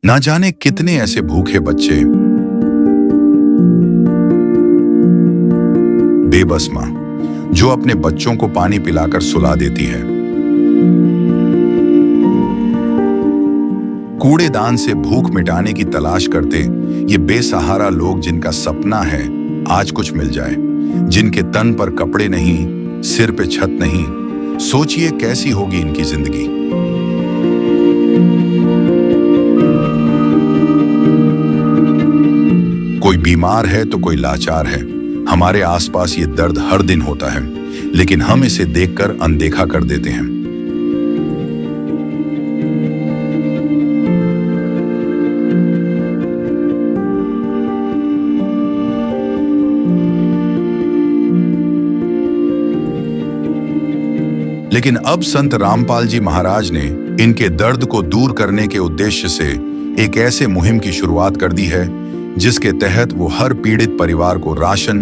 ना जाने कितने ऐसे भूखे बच्चे, बेबस माँ जो अपने बच्चों को पानी पिलाकर सुला देती है, कूड़ेदान से भूख मिटाने की तलाश करते ये बेसहारा लोग जिनका सपना है आज कुछ मिल जाए, जिनके तन पर कपड़े नहीं, सिर पे छत नहीं। सोचिए कैसी होगी इनकी जिंदगी। कोई बीमार है तो कोई लाचार है। हमारे आसपास ये दर्द हर दिन होता है, लेकिन हम इसे देखकर अनदेखा कर देते हैं। लेकिन अब संत रामपाल जी महाराज ने इनके दर्द को दूर करने के उद्देश्य से एक ऐसे मुहिम की शुरुआत कर दी है जिसके तहत वो हर पीड़ित परिवार को राशन,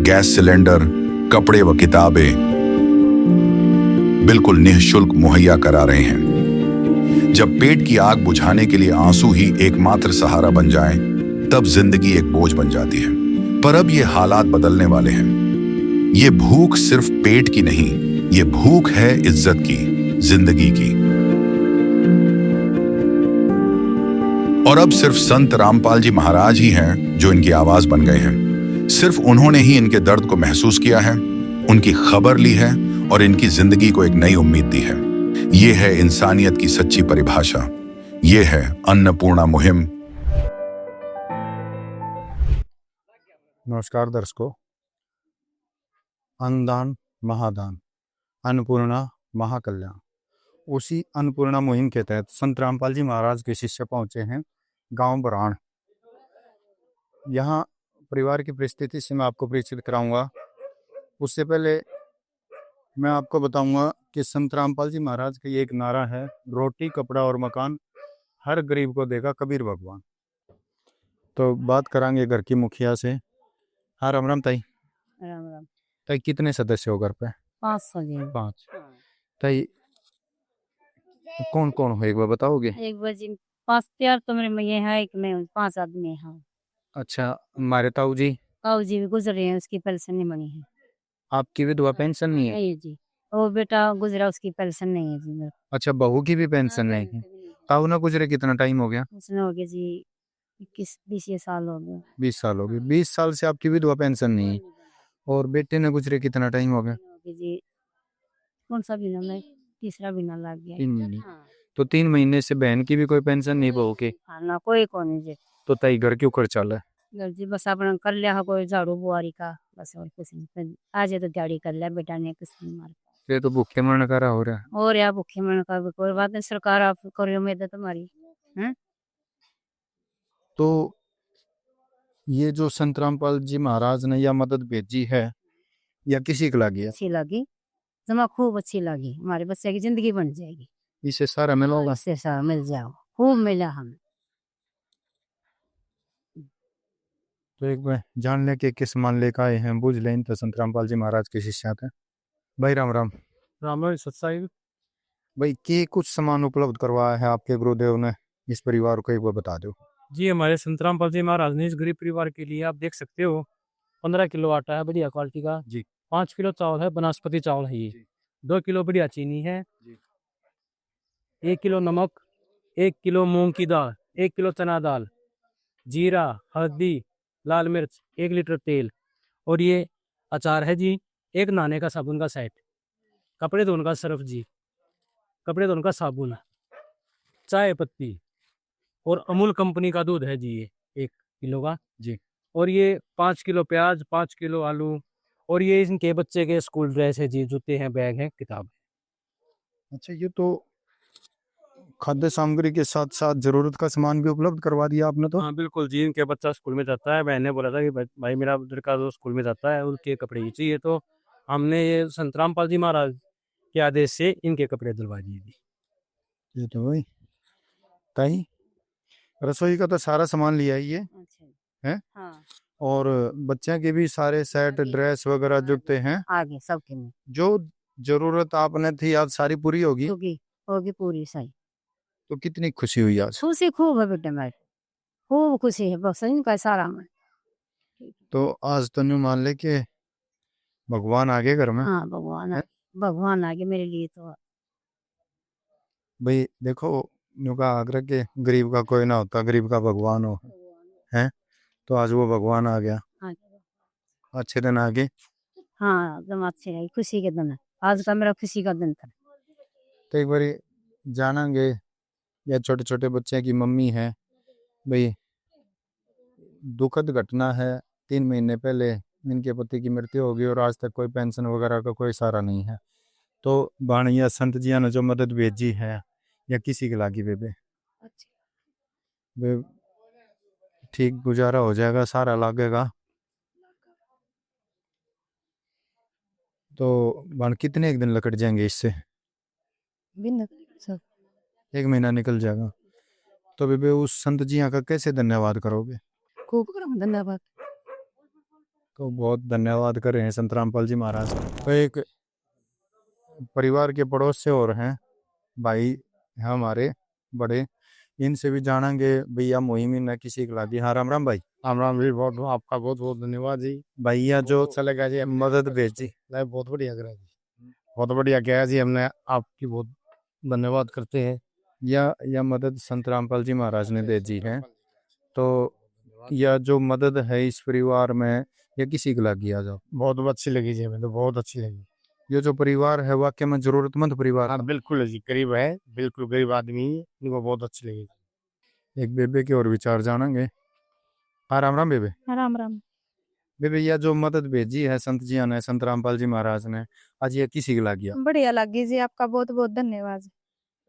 गैस सिलेंडर, कपड़े व किताबें बिल्कुल निःशुल्क मुहैया करा रहे हैं। जब पेट की आग बुझाने के लिए आंसू ही एकमात्र सहारा बन जाएं, तब जिंदगी एक बोझ बन जाती है। पर अब ये हालात बदलने वाले हैं। ये भूख सिर्फ पेट की नहीं, ये भूख है इज्जत की, जिंदगी की। और अब सिर्फ संत रामपाल जी महाराज ही हैं जो इनकी आवाज बन गए हैं। सिर्फ उन्होंने ही इनके दर्द को महसूस किया है, उनकी खबर ली है और इनकी जिंदगी को एक नई उम्मीद दी है। ये है इंसानियत की सच्ची परिभाषा। ये है अन्नपूर्णा मुहिम। नमस्कार दर्शकों, अन्नदान महादान, अन्नपूर्णा महाकल्याण। उसी अन्नपूर्णा मुहिम के तहत संत रामपाल जी महाराज के शिष्य पहुंचे हैं गांव बराण। यहाँ परिवार की परिस्थिति से मैं आपको परिचित कराऊंगा। उससे पहले मैं आपको बताऊंगा कि संत रामपाल जी महाराज का ये एक नारा है, रोटी कपड़ा और मकान, हर गरीब को देगा कबीर भगवान। तो बात करांगे घर की मुखिया से। हाँ, राम राम ताई। राम राम। ताई कितने सदस्य हो घर पे? 500 जी। 5। ताई कौन कौन हो एक बार बताओगे? एक बजे 5 प्यार तो मेरे में ये है, एक मैं हूँ, 5 आदमी हैं। अच्छा, हमारे ताऊ जी? ताऊ जी भी गुजर रहे हैं, उसकी पेंशन नहीं बनी है। आपकी विधवा पेंशन नहीं है? नहीं जी, वो बेटा गुजरा, उसकी पेंशन नहीं है जी मेरे। अच्छा, बहू की भी पेंशन नहीं है। ताऊ ना गुजरे कितना टाइम हो गया? उसने हो गया जी 21-20 साल हो गए। 20 साल हो गए। 20 साल से आपकी विधवा पेंशन नहीं है। और बेटे ने गुजरे कितना टाइम हो गया? जी कौन सा महीना में, तीसरा महीना लग गया। 3 महीने। तो 3 महीने से बहन की भी कोई पेंशन नहीं बहू के? ना कोई कौन जी। तो ताई घर क्यों कर चल है? घर जी बस अपना कर लिया है, कोई झाड़ू बुआरी का, बस और कुछ नहीं। आज तो दिहाड़ी कर लिया बेटा ने, कुछ नहीं मार। ये तो भूखे मरने का रहा हो रहा है। और यार भूखे मरने का कोई बात नहीं, सरकार आप करो उम्मीद तुम्हारी है। तो ये जो संत रामपाल जी महाराज ने यह मदद भेजी है, या किसी को लगी है? अच्छी लगी, जमा खूब अच्छी लगी। हमारे बच्चे की जिंदगी बन जाएगी, इसे सारा मिला होगा? इससे सारा मिल जाओ, खूब मिला हमें। तो एक बार जान ले के किस मान लेकर आए हैं, बुझ लें तो संत रामपाल जी महाराज के शिष्य थे। भाई राम राम। राम राम सत्साई। भाई के कुछ सामान उपलब्ध करवाया है आपके गुरुदेव ने इस परिवार को, एक बार बता दो। जी, हमारे संत रामपाल जी महाराज ने इस गरीब परिवार के लिए, आप देख सकते हो, 15 किलो आटा है बढ़िया क्वालिटी का जी। 5 किलो चावल है, बनास्पति चावल है ये, 2 किलो बढ़िया चीनी है जी। 1 किलो नमक, 1 किलो मूंग की दाल, 1 किलो चना दाल, जीरा, हल्दी, लाल मिर्च, 1 लीटर तेल, और ये अचार है जी, एक नहाने का साबुन का सेट, कपड़े धोने का सर्फ जी, कपड़े धोने का साबुन, चाय पत्ती, और अमूल कंपनी का दूध है जी, ये 1 किलो का जी। और ये 5 किलो प्याज, 5 किलो आलू, और ये इनके बच्चे के स्कूल ड्रेस है जी, जूते हैं, बैग हैं, किताब। अच्छा, ये तो खाद्य सामग्री के साथ साथ जरूरत का सामान भी उपलब्ध करवा दिया आपने तो। हाँ बिल्कुल जी, इनके बच्चा स्कूल में जाता है, मैंने बोला था कि भाई मेरा लड़का जो स्कूल में जाता है उनके कपड़े ही चाहिए, तो हमने ये संत रामपाल जी महाराज के आदेश से इनके कपड़े दिलवा दिए जी। ये तो भाई ताई रसोई का तो सारा सामान लिया ही है, हैं? हाँ। और बच्चे के भी सारे सेट ड्रेस वगैरह जुटते हैं आगे सबके में जो जरूरत आपने थी आज सारी पूरी होगी, होगी पूरी सही। तो कितनी खुशी हुई आज। खुशी खूब है बेटे मेरे, खूब खुशी है बस इनका सारा में। तो आज तो न्यू मान ले के भगवान आगे घर में। हाँ भगवान भगवान आगे मेरे लिए तो। भाई देखो, न्यू का आग्रह के गरीब का कोई ना होता, गरीब का भगवान हो, है। तो आज वो भगवान आ गया, हाँ अच्छे दिन आ गए। हाँ एकदम अच्छे है, खुशी के दिन है आज का, मेरा खुशी का दिन था। तो एक बारी जानेंगे, या छोटे छोटे बच्चे की मम्मी है भाई, दुखद घटना है, 3 महीने पहले इनके पति की मृत्यु होगी और आज तक कोई पेंशन वगैरह का कोई सहारा नहीं है। तो बाणिया संत जिया ने जो मदद भेजी है या किसी के लागी बेबे, वे ठीक गुजारा हो जाएगा, सारा लागेगा। तो बाण कितने एक दिन लकड़ जाएंगे इससे, बिन सब 1 महीना निकल जाएगा। तो बेबे उस संत जिया का कैसे धन्यवाद करोगे। खूब धन्यवाद। तो बहुत धन्यवाद कर रहे हैं संत रामपाल जी महाराज। तो एक परिवार के पड़ोस से और हैं भाई हैं हमारे बड़े, इनसे भी जानेंगे भैया मुहिम न किसी के लागी। हाँ राम राम भाई। राम राम जी, बहुत आपका बहुत बहुत धन्यवाद जी। भैया जो चलेगा जी, मदद भेजी, नहीं बहुत बढ़िया करा जी, बहुत बढ़िया किया जी, हमने आपकी बहुत धन्यवाद करते हैं। या मदद संत रामपाल जी महाराज ने भेजी है। तो यह जो मदद है इस परिवार में या किसी के लागी आ जाओ, बहुत अच्छी लगी जी, हमें तो बहुत अच्छी लगी। ये जो परिवार है वाकई में जरूरतमंद परिवार। हाँ बिल्कुल जी, गरीब है, बिल्कुल गरीब आदमी है, इनको बहुत अच्छी लगी। एक बेबे के और विचार जानेंगे। हाँ राम राम बेबे। राम राम। बेबे यह जो मदद भेजी है संत जी ने, संत रामपाल जी महाराज ने, आज ये किसी के लागी आ, बढ़िया लगी जी, आपका बहुत बहुत धन्यवाद।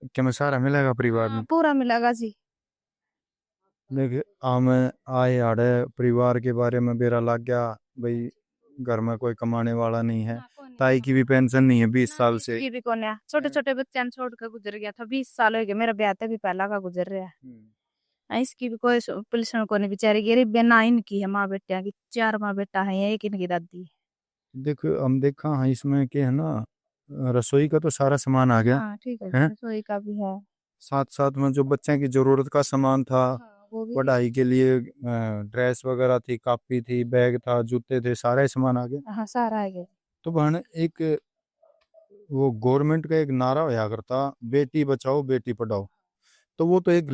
क्या मैं सारा मिलेगा परिवार में। पूरा मिलेगा जी। देख आम आए आड़े परिवार के बारे में बेरा लग गया भाई, घर में कोई कमाने वाला नहीं है, ताई की भी पेंशन नहीं है 20 साल से। ये भी कौन है, छोटे छोटे बच्चे छोड़ कर गुजर गया था, 20 साल हो गए, मेरा ब्याह तक भी पहला का गुजर रहा है। इसकी भी कोई पेंशन को नहीं, बेचारी गरीब बेना इनकी है, माँ बेटिया की 4 माँ बेटा है, एक इनकी दादी है। देखो हम देखा हाँ इसमें के है ना, रसोई का तो सारा सामान आ गया हाँ ठीक है, है? रसोई का भी है, साथ साथ में जो बच्चे की जरूरत का सामान था, वो भी पढ़ाई के लिए ड्रेस वगैरह थी, कॉपी थी, बैग था, जूते थे, सारा ही सामान आ गया। हाँ सारा है गया। तो बहन एक वो गवर्नमेंट का एक नारा होया करता, बेटी बचाओ बेटी पढ़ाओ, तो वो तो एक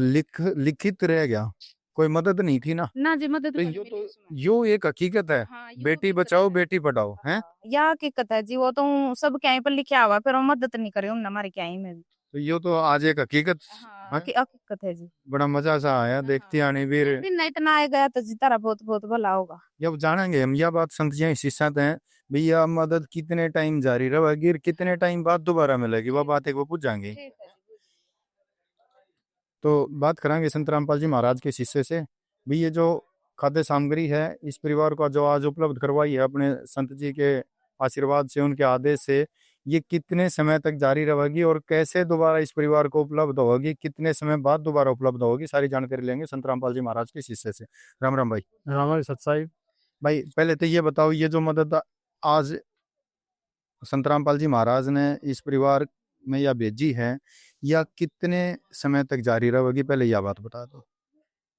लिखित रह गया, कोई मदद नहीं थी ना जी मदद तो यो एक हकीकत है। हाँ, बेटी बचाओ बेटी पढ़ाओ है, या हकीकत है जी, वो तो सब कहीं पर लिखा हुआ, पर वो मदद नहीं करे उन हमारे क्या में। तो यो तो आज एक हकीकत है। हकीकत है जी। बड़ा मजा सा आया देखती आने वीर। दिन इतना आ गया तो जी तारा बहुत बहुत भला होगा। जब जानेंगे हम यह बात संत जी शिष्यात हैं भैया, मदद कितने टाइम जारी रहेगी, कितने टाइम बाद दोबारा मिलेगी, वह बात एक वो पूछ जाएंगे। तो बात करेंगे संत रामपाल जी महाराज के शिष्य से भी, ये जो खाद्य सामग्री है इस परिवार को जो आज उपलब्ध करवाई है अपने संत जी के आशीर्वाद से, उनके आदेश से, ये कितने समय तक जारी रहेगी और कैसे दोबारा इस परिवार को उपलब्ध होगी, कितने समय बाद दोबारा उपलब्ध होगी, सारी जानकारी लेंगे संत रामपाल जी महाराज के शिष्य से। राम राम भाई। राम सत्साई भाई पहले तो ये बताओ, ये जो मदद आज संत रामपाल जी महाराज ने इस परिवार में या भेजी है, या कितने समय तक जारी रहेगी, पहले यह बात बता दो।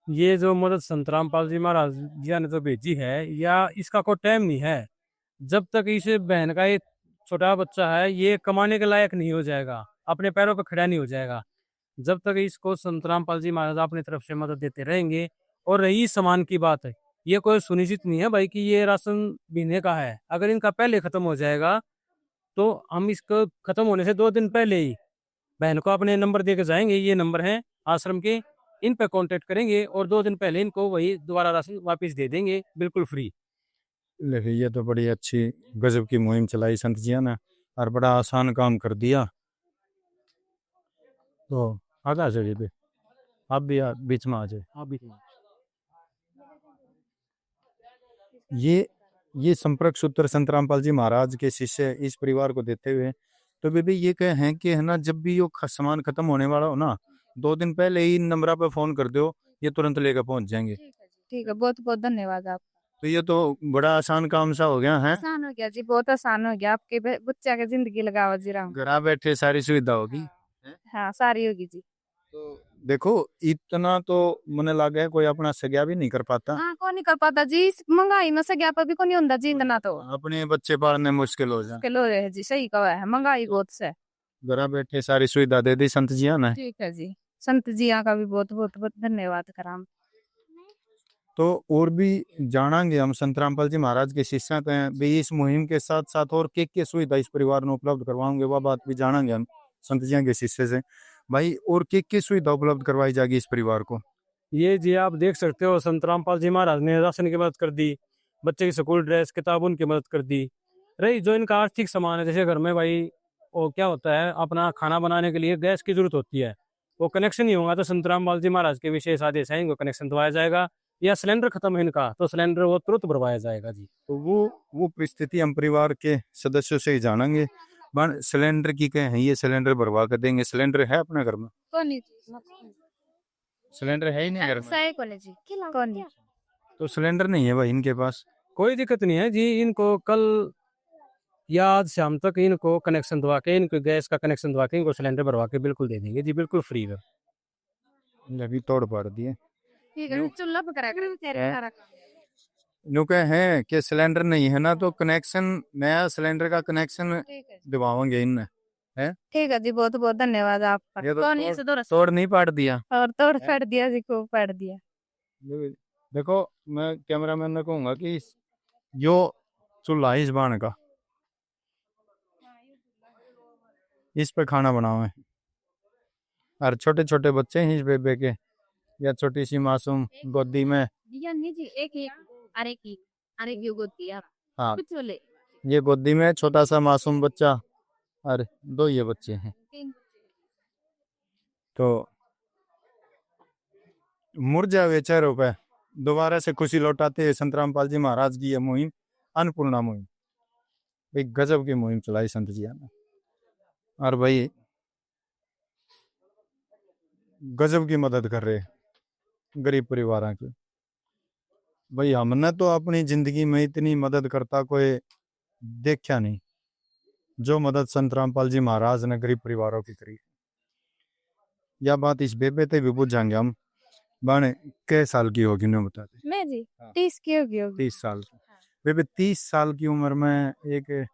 ये जो मदद संत रामपाल जी महाराज जी ने तो भेजी है, या इसका कोई टाइम नहीं है, जब तक इस बहन का ये छोटा बच्चा है ये कमाने के लायक नहीं हो जाएगा, अपने पैरों पर खड़ा नहीं हो जाएगा, जब तक इसको संत रामपाल जी महाराज अपनी तरफ से मदद देते रहेंगे। और रही सामान की बात है, ये कोई सुनिश्चित नहीं है भाई कि ये राशन महीने का है, अगर इनका पहले खत्म हो जाएगा तो हम इसको खत्म होने से 2 दिन पहले ही बहन को अपने नंबर दे के जाएंगे, ये नंबर है आश्रम के, इन पे कांटेक्ट करेंगे और 2 दिन पहले इनको वही दोबारा राशन वापस दे देंगे बिल्कुल फ्री। लेकिन ये तो बड़ी अच्छी गजब की मुहिम चलाई संत जी ने और बड़ा आसान काम कर दिया। तो आगे आ जाइए पे, आप भी बीच में आ जाए। आप भी ये संपर्क सूत्र संत रामपाल जी महाराज के शिष्य इस परिवार को देते हुए, तो बेबी ये कहे हैं कि है ना, जब भी यो सामान खत्म होने वाला हो ना, 2 दिन पहले ही इन नंबरों पे फोन कर दो, ये तुरंत लेकर पहुंच जाएंगे। ठीक है, बहुत बहुत धन्यवाद आप। तो ये तो बड़ा आसान काम सा हो गया है। आसान हो गया जी, बहुत आसान हो गया। आपके बच्चा के जिंदगी लगावा जी राम। घर बैठे सारी सुविधा होगी। हाँ सारी होगी जी। तो देखो इतना तो मने लगे कोई अपना सग्या भी नहीं कर पाता। हाँ कौन नहीं कर पाता जी, इस महंगाई में सग्या पर भी कौन नहीं होता जी, इतना तो अपने बच्चे पालने मुश्किल हो जाए। मुश्किल हो रहे है जी, सही कहा है, महंगाई बहुत से। घर बैठे सारी सुविधा दे दी संत जी ने। ठीक है जी, संत जिया का भी बहुत बहुत बहुत धन्यवाद कराम। तो और भी जानेंगे हम संत रामपाल जी महाराज के शिष्य हैं भी इस मुहिम के साथ साथ और क्या सुविधा इस परिवार में उपलब्ध करवाएंगे, वह बात भी जानेंगे हम संत जी के शिष्य से। भाई और क्या सुविधा उपलब्ध करवाई जाएगी इस परिवार को? ये जी आप देख सकते हो, संत रामपाल जी महाराज ने राशन की मदद कर दी, बच्चे की स्कूल ड्रेस किताब उनकी मदद कर दी। रही जो इनका आर्थिक सामान है, जैसे घर में भाई वो क्या होता है, अपना खाना बनाने के लिए गैस की जरूरत होती है, वो कनेक्शन नहीं होगा तो संत रामपाल जी महाराज के विशेष आदेश है, इनको कनेक्शन दवाया जाएगा। या सिलेंडर खत्म है इनका तो सिलेंडर वो तुरंत भरवाया जाएगा जी। तो वो परिस्थिति हम परिवार के सदस्यों से ही जानेंगे। बन सिलेंडर की कहे हैं, ये सिलेंडर भरवा कर देंगे। सिलेंडर है अपने घर में? कौन नहीं सिलेंडर है ही नहीं घर में। सही कौन जी, कौन नहीं। तो सिलेंडर नहीं है भाई इनके पास। कोई दिक्कत नहीं है जी, इनको कल या आज शाम तक इनको कनेक्शन दवा के, इनको गैस का कनेक्शन दवा के, इनको सिलेंडर भरवा के बिल्कुल दे देंगे जी, बिल्कुल फ्री में। अभी तोड़ पड़ दिए ठीक है, चूल्हा पकड़ा कर बेचारे सारा काम। नो कहे हैं कि सिलेंडर नहीं है ना, तो कनेक्शन नया सिलेंडर का कनेक्शन ठीक है जी। दिवाओगे इन। ठीक है जी, बहुत बहुत धन्यवाद आपका। ये तो कौन ये से दो तोड़ नहीं पाड़ दिया। और तोड़ फेड़ दिया जी, खूब फेड़ दिया। देखो मैं कैमरामैन ने कहूंगा कि यो चूल्हा इस बाण का, इस पे खाना बनाओ है। और छोटे छोटे बच्चे हैं इस बेबे के, या छोटी सी मासूम गोदी में। दिया नहीं जी, एक ही अरे की अरे की गोदी आप हाँ कुछ बोले। ये गोदी में छोटा सा मासूम बच्चा और दो ये बच्चे हैं। तो मुरझा हुए चेहरों पे दोबारा से खुशी लौटाते हुए संत रामपाल जी महाराज की यह मुहिम, अन्नपूर्णा मुहिम, एक गजब की मुहिम चलाई संत जी ने। और भाई गजब की मदद कर रहे गरीब परिवारों की। भाई हमने तो अपनी जिंदगी में इतनी मदद करता कोई देखा नहीं, जो मदद संत रामपाल जी महाराज ने गरीब परिवारों की करी। यह बात इस बेबे ते भी बुझाएंगे हम। बाने कै साल की होगी ना बताते? मैं जी हाँ। 30 की होगी 30 साल की। बेबे 30 साल की उम्र में एक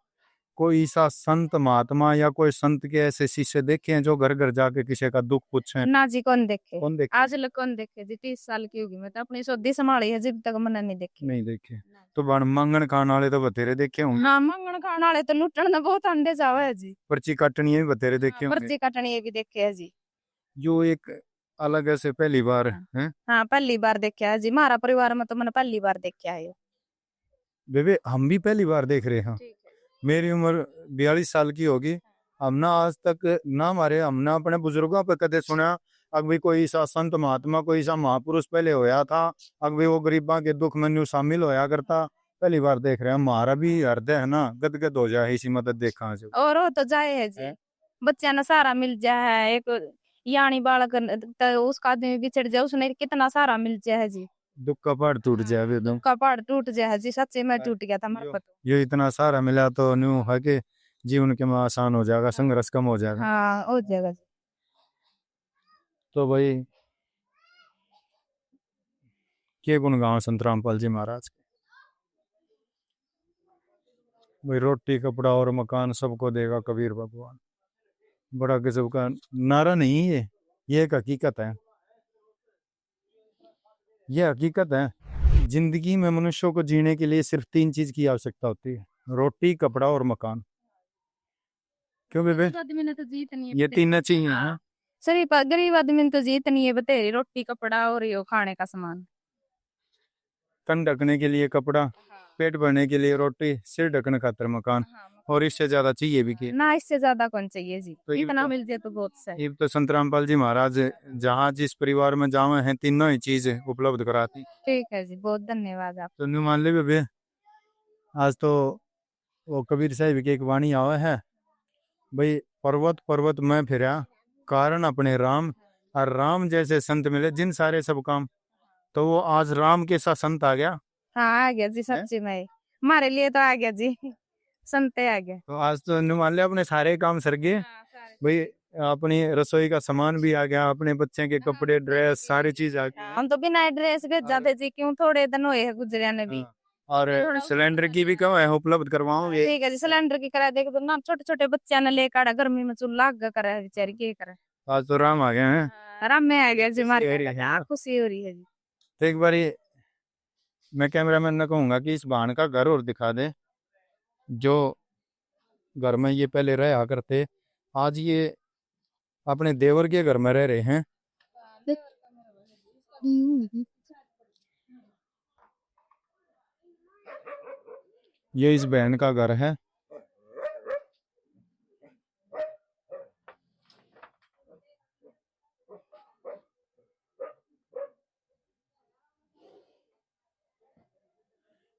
कोई सा संत महात्मा या कोई संत के ऐसे शिष्य देखे हैं जो घर घर जाके किसी का दुख पूछे? ना जी, कौन देखे, कौन देखे? आज लग कौन देखे जी। 30 साल की होगी मैं तो अपनी सौदी संभाली है, जब तक मैंने नहीं देखी। नहीं देखे। तो बन मांगन खाने वाले तो बतेरे देखे होंगे। हाँ मंगण खाने वाले तो लुटन ना बहुत अंडे जावे है जी। पर्ची काटनी है भी बतेरे देखे होंगे। पर्ची काटनी ये भी देखे है जी। जो एक अलग ऐसे पहली बार है। हाँ पहली बार देखा है जी, हमारा परिवार में तो मैंने पहली बार देखा है। बेबे हम भी पहली बार देख रहे हैं। मेरी उम्र 42 साल की होगी। हमने आज तक ना हमारे हमने अपने बुजुर्गों पे कदे सुना अगर कोई सा संत महात्मा कोई सा महापुरुष पहले होया था, अगर वो गरीबा के दुख में शामिल होया करता। पहली बार देख रहे हैं। हमारा भी हृदय है ना गदगद हो जाए इसी मदद देखा जो। और हो तो जाए है जी, बच्चा ना सारा मिल जाए। एक यानी बालक तो उसका आदमी बिछड़ जाए, उसने कितना सारा मिल जाए जी। दुख का पहाड़ टूट जाए एकदम। का पहाड़ टूट जाए जी, सच्चे में टूट गया था हमारे को तो। ये इतना सारा मिला तो न्यू है कि जीवन के में आसान हो जाएगा, संघर्ष कम हो जाएगा। हाँ हो जाएगा जी। तो भाई के गुणगान संत रामपाल जी महाराज के। भाई रोटी कपड़ा और मकान सबको देगा कबीर भगवान। बड़ा गजब का नारा नहीं है, ये एक हकीकत है। यह हकीकत है। जिंदगी में मनुष्यों को जीने के लिए सिर्फ 3 चीज की आवश्यकता होती है, रोटी कपड़ा और मकान। क्यों बेबे? आदमी ने तो जीत नहीं है, ये 3 चाहिए। हाँ गरीब आदमी ने तो जीत नहीं है बतेरी, रोटी कपड़ा और ये खाने का सामान। तन ढकने के लिए कपड़ा, पेट भरने के लिए रोटी, सिर ढकने खातिर मकान, और इससे ज्यादा चाहिए भी कि ना इससे ज्यादा कौन चाहिए जी। तो ये इतना तो- मिल जाए तो बहुत सही। ये तो संत रामपाल जी महाराज जहाँ जिस परिवार में जावे हैं तीनों ही चीज उपलब्ध कराती। ठीक है जी, बहुत धन्यवाद आप। तो न्यू मान ले बेबे, आज तो वो कबीर साहब की एक वाणी आवा है भाई, पर्वत पर्वत में फिरा कारण अपने राम, और राम जैसे संत मिले जिन सारे सब काम। तो वो आज राम के साथ संत आ गया। हाँ आ गया जी, सच्ची में हमारे लिए तो आ गया जी, संते आ गया। तो आज तो मान लिया अपने सारे काम सर गए भाई, अपनी रसोई का सामान भी आ गया, अपने बच्चे के कपड़े ड्रेस सारी चीज आ गई। हम तो बिना एड्रेस भेजा थे जी, क्यों थोड़े दिन हुए हैं गुजरिया ने भी। और सिलेंडर की भी कम है, उपलब्ध करवाओगे? ठीक है जी, सिलेंडर की करा देगा तो ना, छोटे छोटे बच्चे ने लेकर गर्मी में चूल्हा करा बेचारी, क्या करे। आज तो राम आ गए हैं। आराम में आ गया जी, खुशी हो रही हमारे है। खुशी हो रही है जी। तो एक बारी मैं कैमरामैन ने कहूंगा कि इस बहन का घर और दिखा दे, जो घर में ये पहले रहा करते, आज ये अपने देवर के घर में रह रहे हैं। ये इस बहन का घर है।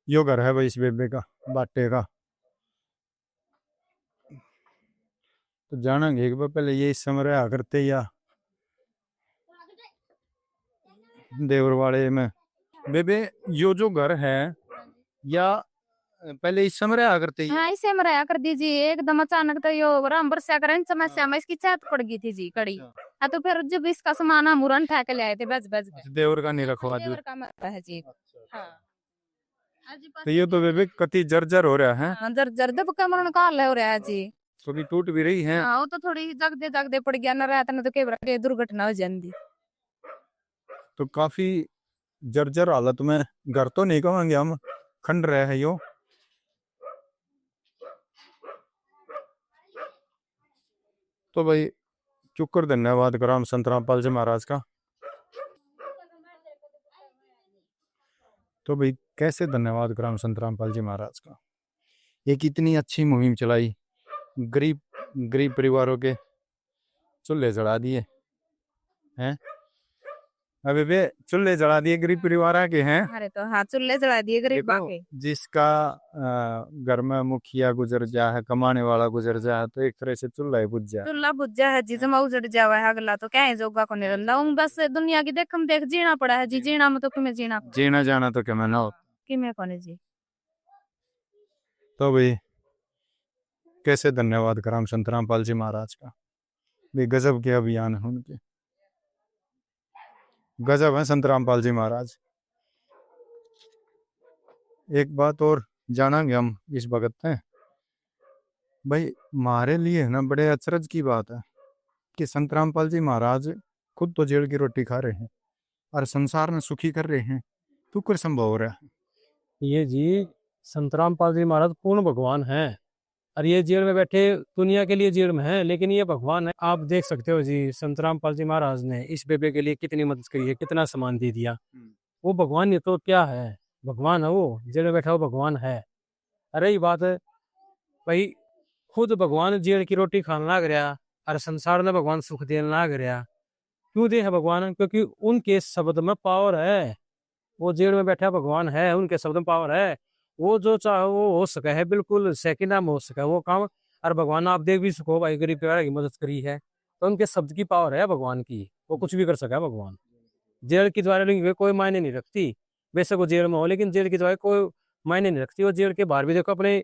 यो घर है भाई इस बेबे का, बाटे का। तो जानेंगे एक बार, पहले ये इस समय रहा करते या देवर वाले में। बेबे यो जो घर है या पहले इस समय रहा करते? हाँ इसे में रहा कर दीजिए, एकदम अचानक तो यो राम बरसा कर समस्या में इसकी छत पड़ गई थी जी कड़ी। हाँ तो फिर जब इसका सामान हम उड़न ठा के ले आए थे बज बज के। देवर का नहीं रखवा देवर का मरता है जी। हाँ तो ये तो बेबे कति जर्जर हो रहा है। हाँ जर दब का मरण काल हो रहा है जी। थोड़ी टूट भी रही है। हाँ वो तो थोड़ी जगदे पड़ गया, न रहता न तो के दुर्घटना हो जाती। तो काफी जर्जर हालत में घर तो नहीं कहेंगे हम, खंड रहे है यो। तो भाई चुकर धन्यवाद कराम संत रामपाल जी महाराज का। तो भाई कैसे धन्यवाद कराम संत रामपाल जी महाराज का, एक इतनी अच्छी मुहिम चलाई, गरीब परिवारों के चूल्हे जला दिए हैं। अबे बे चूल्हे जला दिए गरीब परिवार के हैं। अरे तो हाँ चूल्हे जला दिए गरीब के। जिसका घर में मुखिया गुजर जा है, कमाने वाला गुजर जा है, तो एक तरह से चूल्हा बुझ जा। चूल्हा बुझ जा है जी, जमा उजड़ जावा है अगला तो क्या है जोगा को नहीं रंदा। बस दुनिया की देखम देख जीना पड़ा है जी, जीना में तो तुम्हें जीना जाना तो क्या मैं ना हो कि मैं कौन जी। तो भाई कैसे धन्यवाद कराम संत रामपाल जी महाराज का, भाई गजब के अभियान है उनके, गजब है संत रामपाल जी महाराज। एक बात और जानेंगे हम इस भगत में, भाई हमारे लिए है ना बड़े अचरज की बात है कि संत रामपाल जी महाराज खुद तो जेल की रोटी खा रहे हैं और संसार में सुखी कर रहे हैं, तो कुछ संभव हो रहा है। ये जी संत रामपाल जी महाराज पूर्ण भगवान हैं, और ये जेल में बैठे दुनिया के लिए जेल में है, लेकिन ये भगवान है। आप देख सकते हो जी संत रामपाल जी महाराज ने इस बेबे के लिए कितनी मदद करी है, कितना सामान दे दिया। वो भगवान ये तो क्या है, भगवान है वो, जेल में बैठा वो भगवान है। अरे ये बात है भाई, खुद भगवान जेल की रोटी खाने लग रहा और संसार में भगवान सुख देने लग रहा। क्यों दे है भगवान? क्योंकि उनके शब्द में पावर है। वो जेल में बैठा भगवान है, उनके शब्द में पावर है। वो जो चाहे वो हो सका है, बिल्कुल सेकंड में हो सका है वो काम। और भगवान आप देख भी सको भाई, गरीब परिवार की मदद करी है, तो उनके शब्द की पावर है भगवान की, वो कुछ भी कर सका है भगवान। जेल की द्वारा कोई मायने नहीं रखती, बेशक वो जेल में हो, लेकिन जेल की द्वारा कोई मायने नहीं रखती। वो जेल के बाहर भी देखो अपने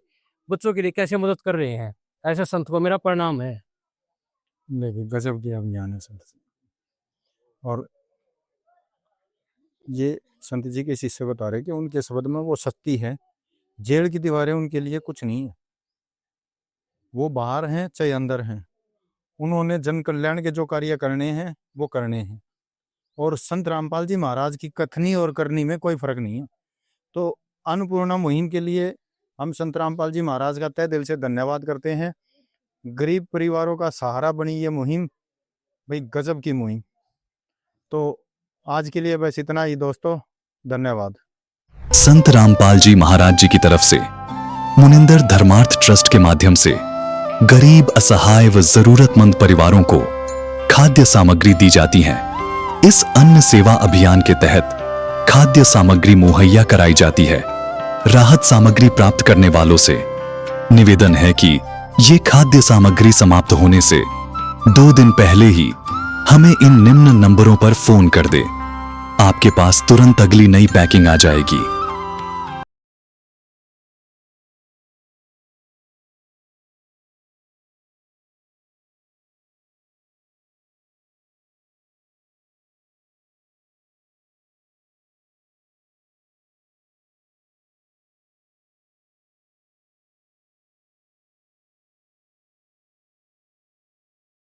बच्चों के लिए कैसे मदद कर रहे हैं। ऐसे संत को मेरा प्रणाम है। लेकिन गजब की अभियान है संत, और ये संत जी के शिष्य बता रहे कि उनके शब्द में वो शक्ति है। जेल की दीवारें उनके लिए कुछ नहीं है, वो बाहर हैं चाहे अंदर हैं, उन्होंने जन कल्याण के जो कार्य करने हैं वो करने हैं। और संत रामपाल जी महाराज की कथनी और करनी में कोई फर्क नहीं है। तो अन्नपूर्णा मुहिम के लिए हम संत रामपाल जी महाराज का तहे दिल से धन्यवाद करते हैं। गरीब परिवारों का सहारा बनी ये मुहिम, भाई गजब की मुहिम। तो आज के लिए बस इतना ही दोस्तों, धन्यवाद। संत रामपाल जी महाराज जी की तरफ से मुनिंदर धर्मार्थ ट्रस्ट के माध्यम से गरीब, असहाय व जरूरतमंद परिवारों को खाद्य सामग्री दी जाती है। इस अन्न सेवा अभियान के तहत खाद्य सामग्री मुहैया कराई जाती है। राहत सामग्री प्राप्त करने वालों से निवेदन है कि ये खाद्य सामग्री समाप्त होने से 2 दिन पहले ही हमें इन निम्न नंबरों पर फोन कर दे। आपके पास तुरंत अगली नई पैकिंग आ जाएगी।